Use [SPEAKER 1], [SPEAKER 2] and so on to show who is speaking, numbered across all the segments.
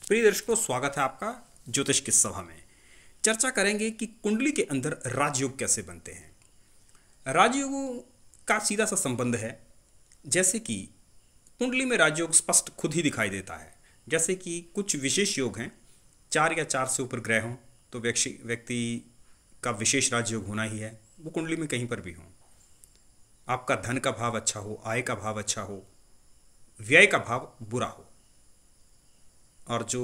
[SPEAKER 1] प्रिय दर्शकों, स्वागत है आपका ज्योतिष की सभा में। चर्चा करेंगे कि कुंडली के अंदर राजयोग कैसे बनते हैं। राजयोगों का सीधा सा संबंध है। जैसे कि कुंडली में राजयोग स्पष्ट खुद ही दिखाई देता है। जैसे कि कुछ विशेष योग हैं, 4 या 4 से ऊपर ग्रह हों तो व्यक्ति का विशेष राजयोग होना ही है, वो कुंडली में कहीं पर भी हो। आपका धन का भाव अच्छा हो, आय का भाव अच्छा हो, व्यय का भाव बुरा हो, और जो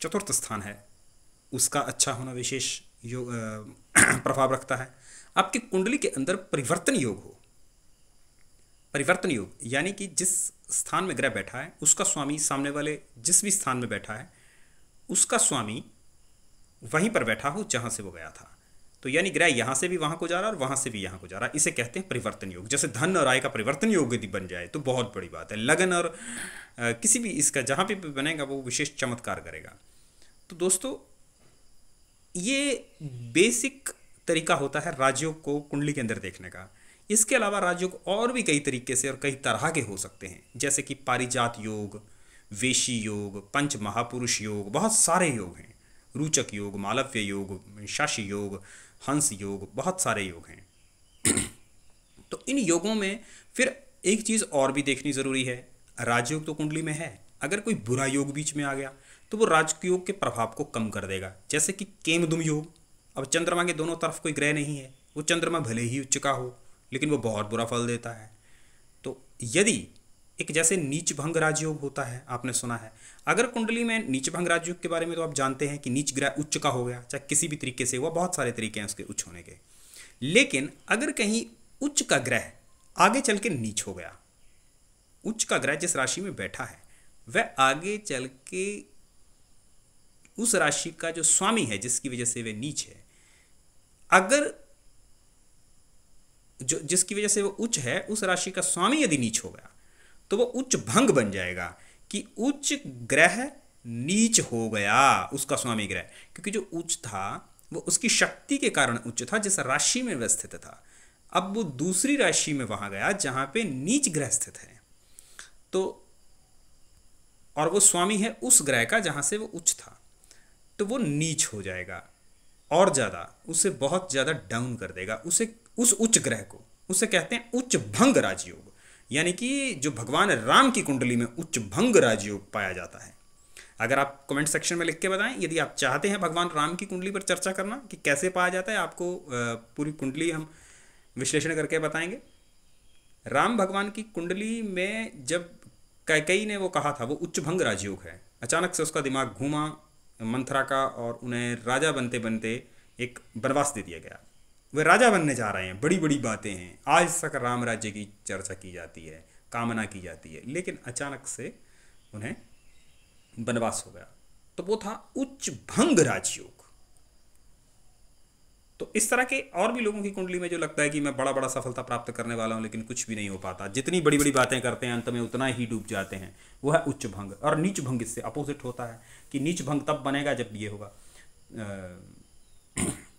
[SPEAKER 1] चतुर्थ स्थान है उसका अच्छा होना विशेष योग प्रभाव रखता है। आपकी कुंडली के अंदर परिवर्तन योग हो, परिवर्तन योग यानी कि जिस स्थान में ग्रह बैठा है उसका स्वामी सामने वाले जिस भी स्थान में बैठा है उसका स्वामी वहीं पर बैठा हो जहां से वो गया था। तो यानी ग्रह यहां से भी वहां को जा रहा है और वहां से भी यहां को जा रहा है, इसे कहते हैं परिवर्तन योग। जैसे धन और आय का परिवर्तन योग यदि बन जाए तो बहुत बड़ी बात है। लगन और किसी भी इसका जहां भी बनेगा वो विशेष चमत्कार करेगा। तो दोस्तों, ये बेसिक तरीका होता है राजयोग को कुंडली के अंदर देखने का। इसके अलावा राजयोग और भी कई तरीके से और कई तरह के हो सकते हैं, जैसे कि पारिजात योग, वेशी योग, पंच महापुरुष योग, बहुत सारे योग हैं। रूचक योग, मालव्य योग, शाशी योग, हंस योग, बहुत सारे योग हैं। तो इन योगों में फिर एक चीज़ और भी देखनी ज़रूरी है। राजयोग तो कुंडली में है, अगर कोई बुरा योग बीच में आ गया तो वो राजयोग के प्रभाव को कम कर देगा। जैसे कि केमद्रुम योग। अब चंद्रमा के दोनों तरफ कोई ग्रह नहीं है, वो चंद्रमा भले ही उच्च का हो लेकिन वो बहुत बुरा फल देता है। तो यदि एक जैसे नीच भंग राजयोग होता है, आपने सुना है। अगर कुंडली में नीच भंग राजयोग के बारे में तो आप जानते हैं कि नीच ग्रह उच्च का हो गया, चाहे किसी भी तरीके से हुआ, बहुत सारे तरीके हैं उसके उच्च होने के। लेकिन अगर कहीं उच्च का ग्रह आगे चल के नीच हो गया, उच्च का ग्रह जिस राशि में बैठा है वह आगे चल के उस राशि का जो स्वामी है जिसकी वजह से वह नीच है, अगर जो जिसकी वजह से वो उच्च है उस राशि का स्वामी यदि नीच हो गया तो वो उच्च भंग बन जाएगा कि उच्च ग्रह नीच हो गया, उसका स्वामी ग्रह। क्योंकि जो उच्च था वो उसकी शक्ति के कारण उच्च था, जिस राशि में वह स्थित था। अब वो दूसरी राशि में वहां गया जहां पे नीच ग्रह स्थित है, तो और वो स्वामी है उस ग्रह का जहां से वो उच्च था, तो वो नीच हो जाएगा और ज़्यादा उसे बहुत ज़्यादा डाउन कर देगा उसे, उस उच्च ग्रह को। उसे कहते हैं उच्च भंग राजयोग। यानी कि जो भगवान राम की कुंडली में उच्च भंग राजयोग पाया जाता है। अगर आप कमेंट सेक्शन में लिख के बताएं यदि आप चाहते हैं भगवान राम की कुंडली पर चर्चा करना कि कैसे पाया जाता है, आपको पूरी कुंडली हम विश्लेषण करके बताएंगे। राम भगवान की कुंडली में जब कैकेयी ने वो कहा था वो उच्च भंग राजयोग है, अचानक से उसका दिमाग घूमा मंथरा का और उन्हें राजा बनते बनते एक वनवास दे दिया गया। वे राजा बनने जा रहे हैं, बड़ी बड़ी बातें हैं, आज तक राम राज्य की चर्चा की जाती है, कामना की जाती है, लेकिन अचानक से उन्हें वनवास हो गया। तो वो था उच्च भंग राजयोग। तो इस तरह के और भी लोगों की कुंडली में जो लगता है कि मैं बड़ा बड़ा सफलता प्राप्त करने वाला हूं लेकिन कुछ भी नहीं हो पाता, जितनी बड़ी बड़ी बातें करते हैं अंत में उतना ही डूब जाते हैं, वो है उच्च भंग। और नीच भंग इससे अपोजिट होता है कि नीच भंग तब बनेगा जब ये होगा।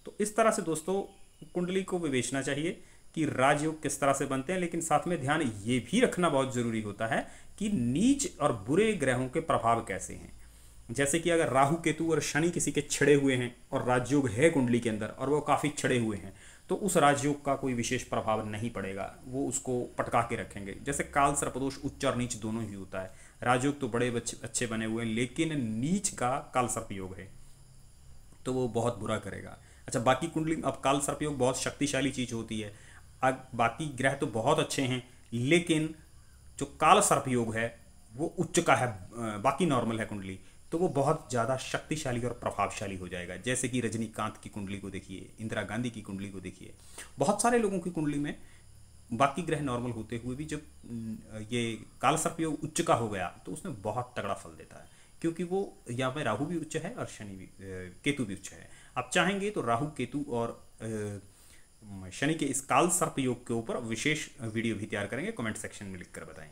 [SPEAKER 1] तो इस तरह से दोस्तों कुंडली को विवेचना चाहिए कि राजयोग किस तरह से बनते हैं, लेकिन साथ में ध्यान ये भी रखना बहुत जरूरी होता है कि नीच और बुरे ग्रहों के प्रभाव कैसे हैं। जैसे कि अगर राहु केतु और शनि किसी के छिड़े हुए हैं और राजयोग है कुंडली के अंदर और वो काफ़ी छिड़े हुए हैं तो उस राजयोग का कोई विशेष प्रभाव नहीं पड़ेगा, वो उसको पटका के रखेंगे। जैसे काल सर्पदोष उच्च और नीच दोनों ही होता है। राजयोग तो बड़े अच्छे बने हुए हैं लेकिन नीच का काल सर्प योग है तो वो बहुत बुरा करेगा। अच्छा, बाकी कुंडली अब काल सर्प योग बहुत शक्तिशाली चीज़ होती है। अब बाकी ग्रह तो बहुत अच्छे हैं लेकिन जो काल सर्प योग है वो उच्च का है, बाकी नॉर्मल है कुंडली, तो वो बहुत ज़्यादा शक्तिशाली और प्रभावशाली हो जाएगा। जैसे कि रजनीकांत की कुंडली को देखिए, इंदिरा गांधी की कुंडली को देखिए, बहुत सारे लोगों की कुंडली में बाकी ग्रह नॉर्मल होते हुए भी जब ये काल सर्प योग उच्च का हो गया तो उसमें बहुत तगड़ा फल देता है, क्योंकि वो यहाँ पे राहु भी उच्च है और शनि भी केतु भी उच्च है। आप चाहेंगे तो राहु केतु और शनि के इस काल सर्प योग के ऊपर विशेष वीडियो भी तैयार करेंगे, कमेंट सेक्शन में लिख कर बताएं।